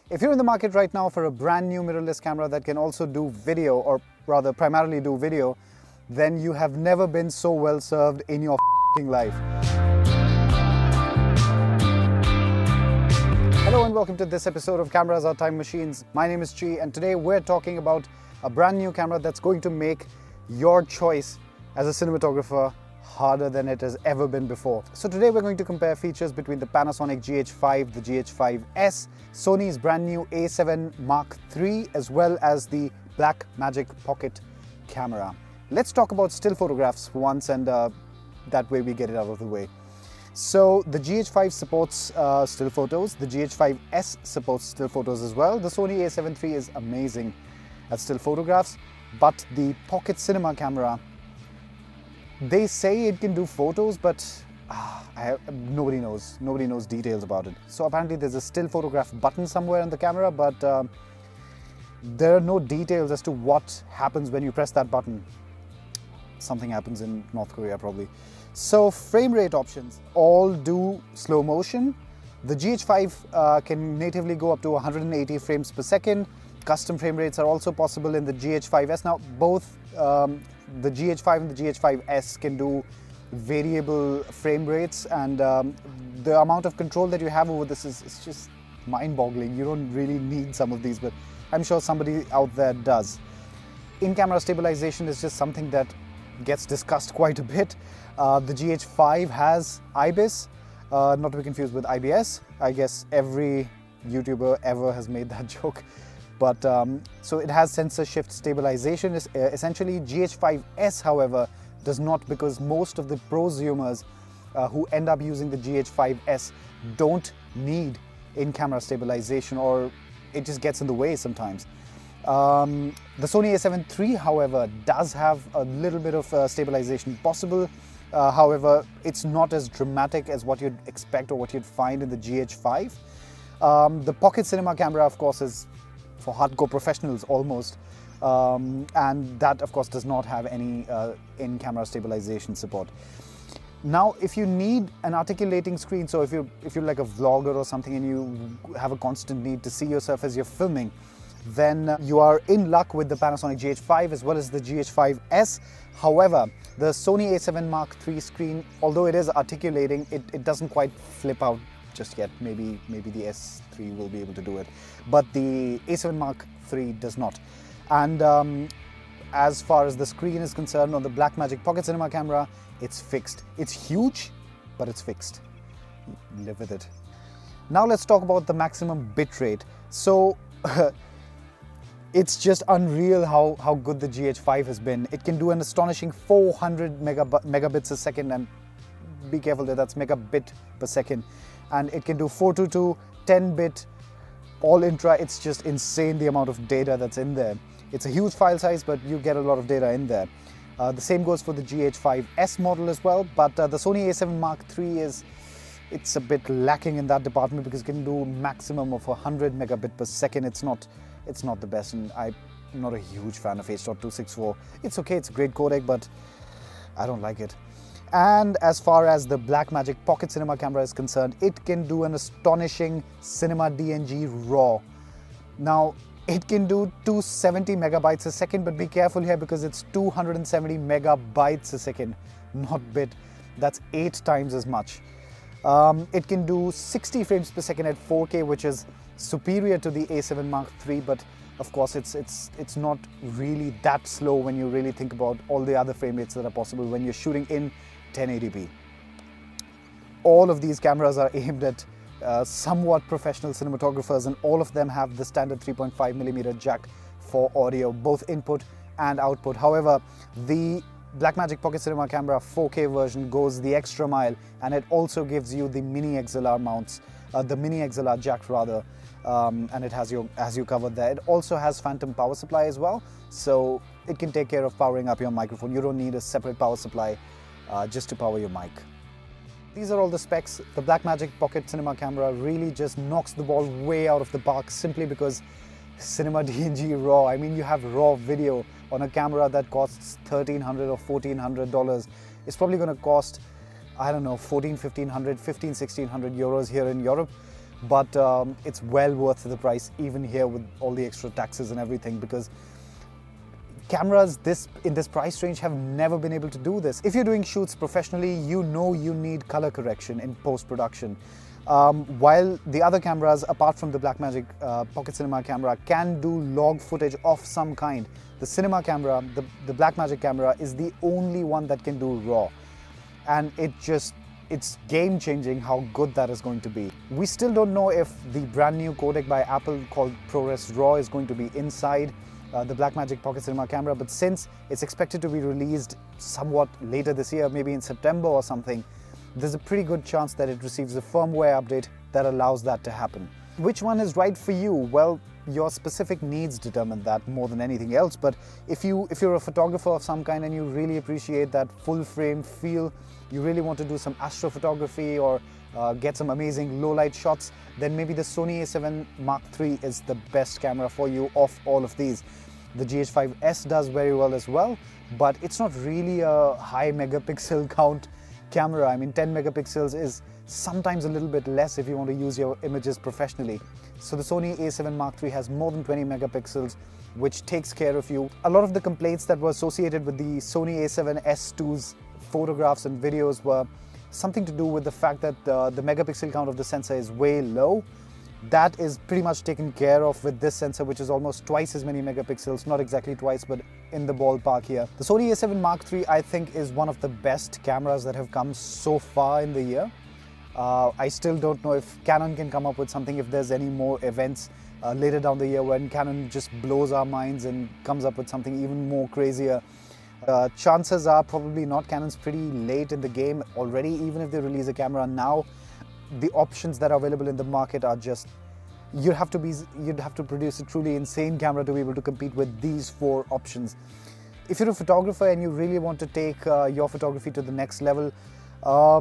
If you're in the market right now for a brand new mirrorless camera that can also do video, or rather primarily do video, then you have never been so well served in your life. Hello and welcome to this episode of Cameras Are Time Machines. My name is Chi and today we're talking about a brand new camera that's going to make your choice as a cinematographer harder than it has ever been before. So today we're going to compare features between the Panasonic GH5, the GH5s, Sony's brand new A7 Mark III, as well as the Blackmagic Pocket camera. Let's talk about still photographs for once, and that way we get it out of the way. So the GH5 supports still photos, the GH5s supports still photos as well. The Sony A7 III is amazing at still photographs, but the Pocket Cinema camera, they say it can do photos, but nobody knows details about it. So apparently there's a still photograph button somewhere in the camera, but there are no details as to what happens when you press that button. Something happens in North Korea probably. So frame rate options all do slow motion. The GH5 can natively go up to 180 frames per second. Custom frame rates are also possible in the GH5s. Now both the GH5 and the GH5s can do variable frame rates, and the amount of control that you have over this is just mind-boggling. You don't really need some of these, but I'm sure somebody out there does. In-camera stabilization is just something that gets discussed quite a bit. The GH5 has IBIS, not to be confused with IBS. I guess every YouTuber ever has made that joke. But so it has sensor shift stabilization. Essentially, GH5s, however, does not, because most of the prosumers who end up using the GH5s don't need in-camera stabilization, or it just gets in the way sometimes. The Sony A7 III, however, does have a little bit of stabilization possible. However, it's not as dramatic as what you'd expect or what you'd find in the GH5. The Pocket Cinema camera, of course, is for hardcore professionals almost, and that of course does not have any in-camera stabilization support. Now if you need an articulating screen, so if you're like a vlogger or something and you have a constant need to see yourself as you're filming, then you are in luck with the Panasonic GH5 as well as the GH5s. However, the Sony A7 Mark III screen, although it is articulating, it doesn't quite flip out just yet. Maybe the S3 will be able to do it, but the A7 Mark III does not. And as far as the screen is concerned, on the Blackmagic Pocket Cinema camera, it's fixed. It's huge, but it's fixed. Live with it. Now let's talk about the maximum bit rate. So it's just unreal how good the GH5 has been. It can do an astonishing 400 megabits a second, and be careful that's megabit per second. And it can do 422, 10-bit, all intra. It's just insane the amount of data that's in there. It's a huge file size, but you get a lot of data in there. The same goes for the GH5s model as well, but the Sony A7 Mark III it's a bit lacking in that department because it can do maximum of 100 megabit per second. It's not the best, and I'm not a huge fan of H.264. It's okay, it's a great codec, but I don't like it. And as far as the Blackmagic Pocket Cinema camera is concerned, it can do an astonishing Cinema DNG RAW. Now, it can do 270 megabytes a second, but be careful here because it's 270 megabytes a second, not bit. That's 8 times as much. It can do 60 frames per second at 4K, which is superior to the A7 Mark III, but of course it's not really that slow when you really think about all the other frame rates that are possible when you're shooting in 1080p. All of these cameras are aimed at somewhat professional cinematographers, and all of them have the standard 3.5mm jack for audio, both input and output. However, the Blackmagic Pocket Cinema camera 4K version goes the extra mile, and it also gives you the mini XLR mounts, the mini XLR jack rather, and it has you covered there. It also has phantom power supply as well, so it can take care of powering up your microphone. You don't need a separate power supply just to power your mic. These are all the specs. The Blackmagic Pocket Cinema camera really just knocks the ball way out of the park simply because Cinema DNG RAW. I mean, you have raw video on a camera that costs $1,300 or $1,400. It's probably going to cost, I don't know, 1,400, 1,500, 1,600 euros here in Europe. but it's well worth the price even here with all the extra taxes and everything, because cameras in this price range have never been able to do this. If you're doing shoots professionally, you know you need color correction in post-production. While the other cameras, apart from the Blackmagic Pocket Cinema camera, can do log footage of some kind, the cinema camera, the Blackmagic camera, is the only one that can do raw. And it's game-changing how good that is going to be. We still don't know if the brand new codec by Apple called ProRes RAW is going to be inside the Blackmagic Pocket Cinema camera, but since it's expected to be released somewhat later this year, maybe in September or something, there's a pretty good chance that it receives a firmware update that allows that to happen. Which one is right for you? Well, your specific needs determine that more than anything else, but if you're a photographer of some kind and you really appreciate that full frame feel, you really want to do some astrophotography or get some amazing low light shots, then maybe the Sony A7 Mark III is the best camera for you of all of these. The GH5s does very well as well, but it's not really a high megapixel count camera. I mean, 10 megapixels is sometimes a little bit less if you want to use your images professionally. So the Sony A7 Mark III has more than 20 megapixels, which takes care of you. A lot of the complaints that were associated with the Sony A7S II's photographs and videos were something to do with the fact that the megapixel count of the sensor is way low. That is pretty much taken care of with this sensor, which is almost twice as many megapixels, not exactly twice, but in the ballpark here. The Sony A7 Mark III, I think, is one of the best cameras that have come so far in the year. I still don't know if Canon can come up with something, if there's any more events later down the year when Canon just blows our minds and comes up with something even more crazier. Chances are probably not. Canon's pretty late in the game already. Even if they release a camera now, the options that are available in the market are just, you'd have to produce a truly insane camera to be able to compete with these four options. If you're a photographer and you really want to take your photography to the next level,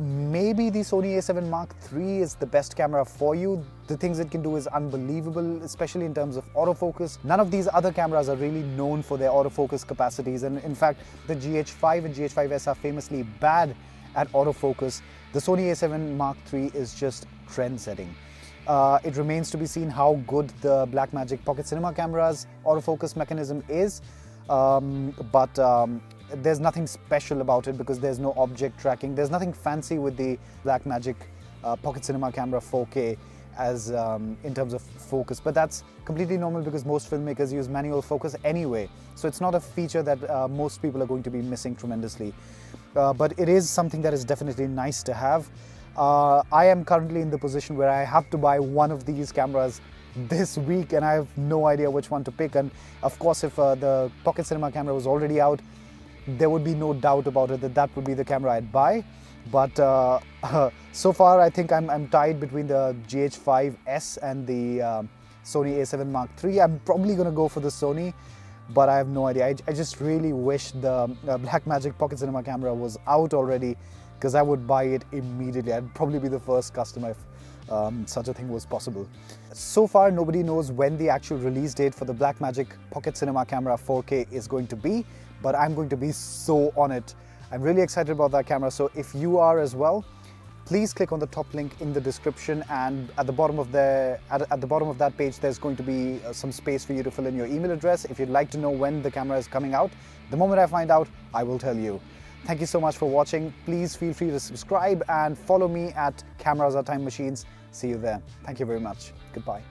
maybe the Sony A7 Mark III is the best camera for you. The things it can do is unbelievable, especially in terms of autofocus. None of these other cameras are really known for their autofocus capacities, and in fact the GH5 and GH5s are famously bad at autofocus. The Sony A7 Mark III is just trend-setting. It remains to be seen how good the Blackmagic Pocket Cinema camera's autofocus mechanism is, but there's nothing special about it because there's no object tracking. There's nothing fancy with the Blackmagic Pocket Cinema camera 4K as in terms of focus, but that's completely normal because most filmmakers use manual focus anyway, so it's not a feature that most people are going to be missing tremendously. But it is something that is definitely nice to have. I am currently in the position where I have to buy one of these cameras this week and I have no idea which one to pick, and of course if the Pocket Cinema camera was already out, there would be no doubt about it that that would be the camera I'd buy. But so far I think I'm tied between the GH5s and the Sony A7 Mark III. I'm probably going to go for the Sony, but I have no idea. I just really wish the Blackmagic Pocket Cinema camera was out already, because I would buy it immediately. I'd probably be the first customer if such a thing was possible. So far nobody knows when the actual release date for the Blackmagic Pocket Cinema camera 4K is going to be, but I'm going to be so on it. I'm really excited about that camera, so if you are as well, please click on the top link in the description, and at the bottom of that page there's going to be some space for you to fill in your email address if you'd like to know when the camera is coming out. The moment I find out, I will tell you. Thank you so much for watching. Please feel free to subscribe and follow me at Cameras Are Time Machines. See you there. Thank you very much. Goodbye.